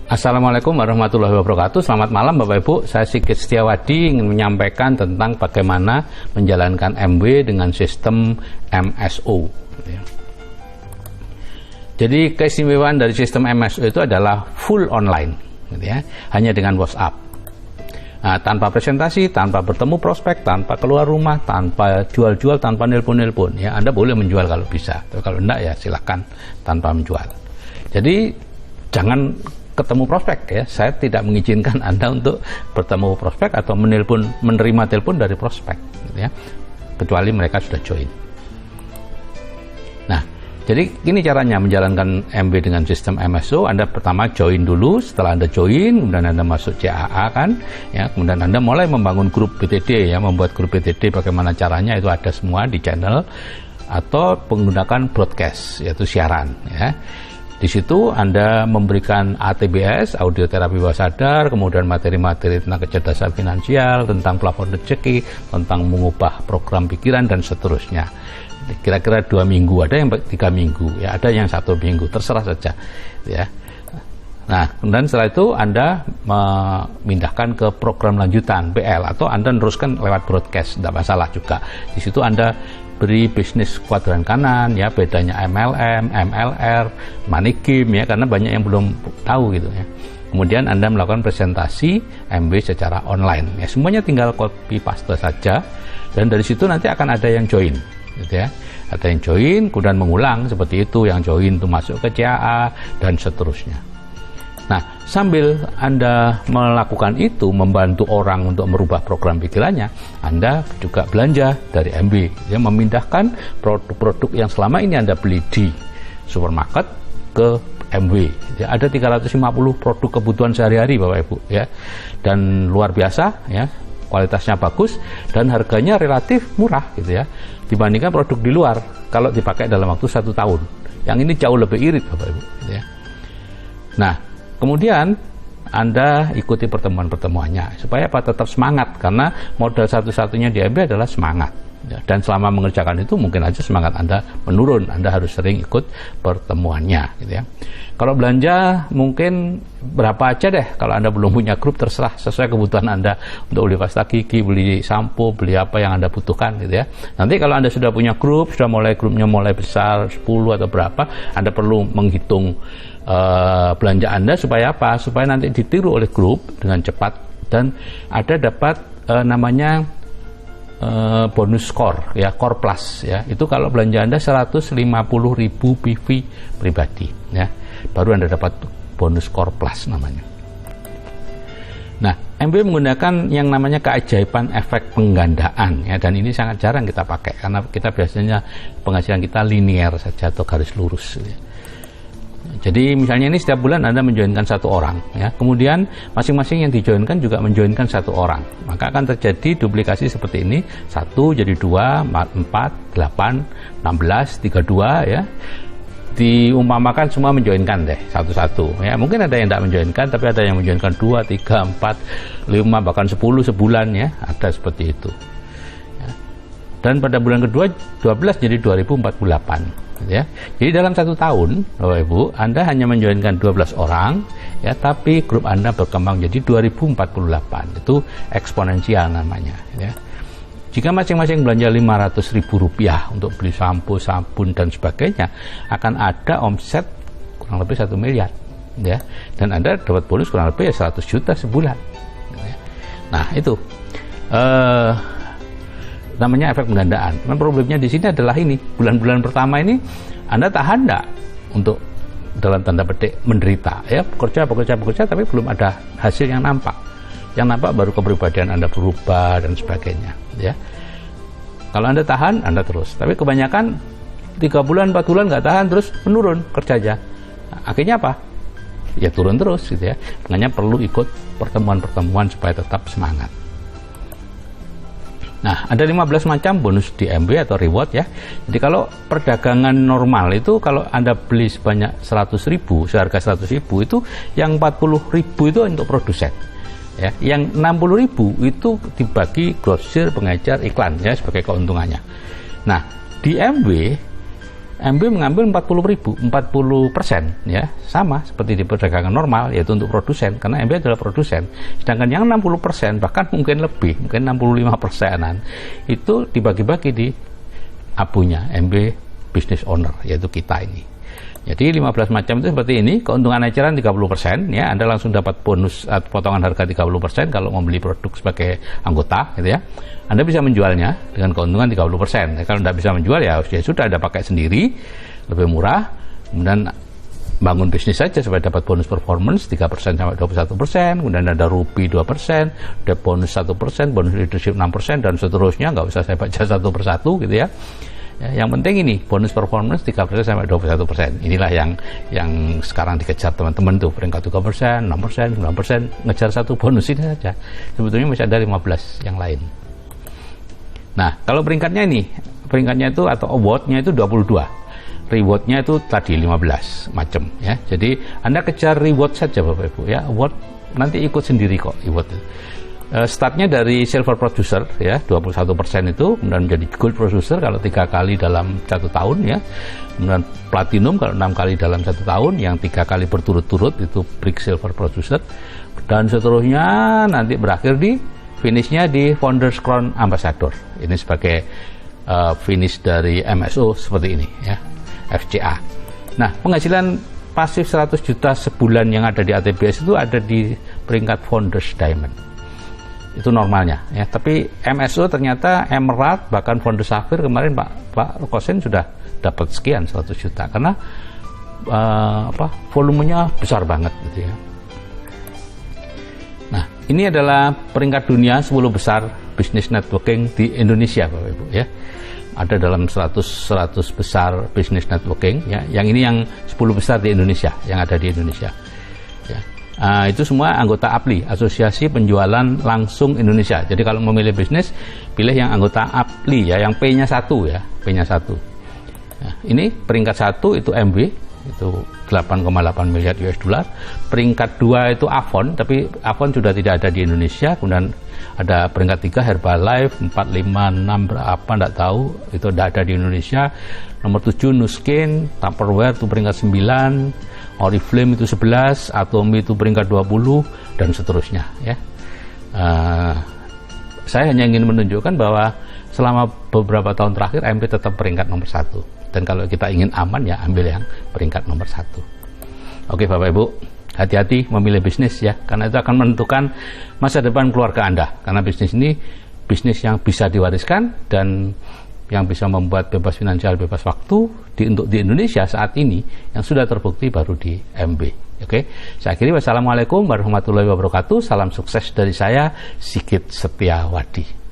Assalamualaikum warahmatullahi wabarakatuh. Selamat malam Bapak Ibu. Saya Sigit Setiawadi ingin menyampaikan tentang bagaimana menjalankan MW dengan sistem MSO. Jadi keistimewaan dari sistem MSO itu adalah full online, hanya dengan WhatsApp. Nah, tanpa presentasi, tanpa bertemu prospek, tanpa keluar rumah, tanpa jual-jual, tanpa nelpon-nelpon. Ya, Anda boleh menjual kalau bisa. Tapi kalau enggak ya silakan tanpa menjual. Jadi jangan ketemu prospek ya. Saya tidak mengizinkan Anda untuk bertemu prospek atau menerima telepon dari prospek, ya. Kecuali mereka sudah join. Nah, jadi ini caranya menjalankan MW dengan sistem MSO. Anda pertama join dulu, setelah Anda join, kemudian Anda masuk CAA kan, ya, kemudian Anda mulai membangun grup BTD ya, membuat grup BTD bagaimana caranya itu ada semua di channel atau menggunakan broadcast yaitu siaran ya. Di situ Anda memberikan ATBS, audio terapi bawah sadar, kemudian materi-materi tentang kecerdasan finansial, tentang plafon rezeki, tentang mengubah program pikiran dan seterusnya. Kira-kira 2 minggu, ada yang 3 minggu, ya, ada yang 1 minggu, terserah saja, ya. Nah, kemudian setelah itu Anda memindahkan ke program lanjutan BL atau Anda meneruskan lewat broadcast, tidak masalah juga. Di situ Anda beri bisnis kuadran kanan, ya, bedanya MLM, MLR, money game, ya, karena banyak yang belum tahu gitu ya. Kemudian Anda melakukan presentasi MW secara online, ya, semuanya tinggal copy paste saja, dan dari situ nanti akan ada yang join, gitu ya. Ada yang join, kemudian mengulang seperti itu, yang join itu masuk ke CAA dan seterusnya. Nah, sambil Anda melakukan itu, membantu orang untuk merubah program pikirannya, Anda juga belanja dari MW, ya, memindahkan produk-produk yang selama ini Anda beli di supermarket ke MW. Ya, ada 350 produk kebutuhan sehari-hari Bapak Ibu, ya, dan luar biasa, ya, kualitasnya bagus dan harganya relatif murah, gitu ya, dibandingkan produk di luar kalau dipakai dalam waktu 1 tahun. Yang ini jauh lebih irit Bapak Ibu, gitu ya. Nah, kemudian Anda ikuti pertemuan-pertemuannya supaya apa? Tetap semangat, karena modal satu-satunya di MW adalah semangat, ya. Dan selama mengerjakan itu mungkin aja semangat Anda menurun. Anda harus sering ikut pertemuannya, gitu ya. Kalau belanja mungkin berapa aja deh. Kalau Anda belum punya grup, terserah sesuai kebutuhan Anda untuk beli pasta gigi, beli sampo, beli apa yang Anda butuhkan, gitu ya. Nanti kalau Anda sudah punya grup, grupnya mulai besar 10 atau berapa, Anda perlu menghitung belanja Anda supaya apa? Supaya nanti ditiru oleh grup dengan cepat dan ada dapat namanya bonus core, ya, core plus, ya. Itu kalau belanja Anda 150.000 PV pribadi, ya, baru Anda dapat bonus core plus namanya. Nah, MW menggunakan yang namanya keajaiban efek penggandaan, ya, dan ini sangat jarang kita pakai karena kita biasanya penghasilan kita linear saja atau garis lurus, ya. Jadi misalnya ini setiap bulan Anda menjoinkan 1 orang, ya. Kemudian masing-masing yang dijoinkan juga menjoinkan 1 orang. Maka akan terjadi duplikasi seperti ini. 1 jadi 2, 4, 8, 16, 32, ya. Diumpamakan semua menjoinkan deh satu-satu, ya. Mungkin ada yang tidak menjoinkan, tapi ada yang menjoinkan 2, 3, 4, 5, bahkan 10 sebulan, ya. Ada seperti itu, ya. Dan pada bulan kedua 12 jadi 2048. Ya, jadi dalam 1 tahun, Bapak Ibu, Anda hanya menjoinkan 12 orang, ya, tapi grup Anda berkembang jadi 2048. Itu eksponensial namanya, ya. Jika masing-masing belanja Rp500.000 untuk beli sampo, sabun dan sebagainya, akan ada omset kurang lebih 1 miliar, ya. Dan Anda dapat bonus kurang lebih 100 juta sebulan, ya. Nah, itu namanya efek penggandaan. Cuman problemnya di sini adalah ini, bulan-bulan pertama ini Anda tahan enggak untuk dalam tanda petik menderita, ya, bekerja tapi belum ada hasil yang nampak. Yang nampak baru kepribadian Anda berubah dan sebagainya, ya. Kalau Anda tahan, Anda terus. Tapi kebanyakan 3 bulan, 4 bulan nggak tahan, terus menurun kerjanya. Nah, akhirnya apa? Ya turun terus, gitu ya. Makanya perlu ikut pertemuan-pertemuan supaya tetap semangat. Nah, ada 15 macam bonus di MW atau reward, ya. Jadi kalau perdagangan normal itu kalau Anda beli sebanyak 100.000, seharga 100.000 itu yang 40.000 itu untuk produsen. Ya, yang 60.000 itu dibagi grosir, pengecer, iklan, ya, sebagai keuntungannya. Nah, di MW MB mengambil 40% ya, sama seperti di perdagangan normal, yaitu untuk produsen, karena MB adalah produsen. Sedangkan yang 60%, bahkan mungkin lebih, mungkin 65%-an, itu dibagi-bagi di abunya MB business owner, yaitu kita ini. Jadi 15 macam itu seperti ini, keuntungan eceran 30%, ya, Anda langsung dapat bonus atau potongan harga 30% kalau membeli produk sebagai anggota, gitu ya. Anda bisa menjualnya dengan keuntungan 30%. Kalau tidak bisa menjual, ya sudah Anda pakai sendiri, lebih murah, kemudian bangun bisnis saja supaya dapat bonus performance 3% sampai 21%, kemudian ada rupi 2%, ada bonus 1%, bonus leadership 6%, dan seterusnya, nggak usah saya baca satu persatu, gitu ya. Ya, yang penting ini bonus performance 3% sampai 21%. Inilah yang sekarang dikejar teman-teman tuh, peringkat 3%, 6%, 9%, ngejar satu bonus ini saja. Sebetulnya masih ada 15 yang lain. Nah, kalau peringkatnya itu atau awardnya itu 22. Rewardnya itu tadi 15 macam, ya. Jadi Anda kejar reward saja Bapak Ibu, ya. Award nanti ikut sendiri kok, reward itu. Startnya dari silver producer, ya, 21% itu, kemudian menjadi gold producer kalau 3 kali dalam 1 tahun, ya, kemudian platinum kalau 6 kali dalam 1 tahun, yang 3 kali berturut-turut itu brick silver producer, dan seterusnya nanti berakhir di finishnya di Founders Crown Ambassador. Ini sebagai finish dari MSO seperti ini, ya, FCA. Nah, penghasilan pasif 100 juta sebulan yang ada di ATBS itu ada di peringkat Founders Diamond. Itu normalnya, ya. Tapi MSO ternyata Emerald, bahkan Founders Sapphire kemarin Pak Kosen sudah dapat sekian 100 juta karena volumenya besar banget, gitu ya. Nah, ini adalah peringkat dunia 10 besar bisnis networking di Indonesia, Bapak Ibu, ya. Ada dalam 100 besar bisnis networking, ya. Yang ini yang 10 besar di Indonesia, yang ada di Indonesia, ya. Itu semua anggota APLI, Asosiasi Penjualan Langsung Indonesia. Jadi kalau memilih bisnis, pilih yang anggota APLI, ya, yang P-nya 1, ya, P-nya 1. Nah, ini peringkat 1 itu MB, itu 8,8 miliar US dollar. Peringkat 2 itu Avon, tapi Avon sudah tidak ada di Indonesia. Kemudian ada peringkat 3 Herbalife, 4, 5, 6 berapa enggak tahu, itu tidak ada di Indonesia. Nomor 7 Nuskin, Tupperware itu peringkat 9, Oriflame itu 11, Atomi itu peringkat 20, dan seterusnya, ya. Saya hanya ingin menunjukkan bahwa selama beberapa tahun terakhir MB tetap peringkat nomor 1. Dan kalau kita ingin aman, ya ambil yang peringkat nomor 1. Oke Bapak Ibu, hati-hati memilih bisnis, ya, karena itu akan menentukan masa depan keluarga Anda. Karena bisnis ini bisnis yang bisa diwariskan dan yang bisa membuat bebas finansial, bebas waktu untuk di Indonesia saat ini, yang sudah terbukti baru di MB. Oke, saya akhiri. Wassalamualaikum warahmatullahi wabarakatuh. Salam sukses dari saya, Sigit Setiawadi.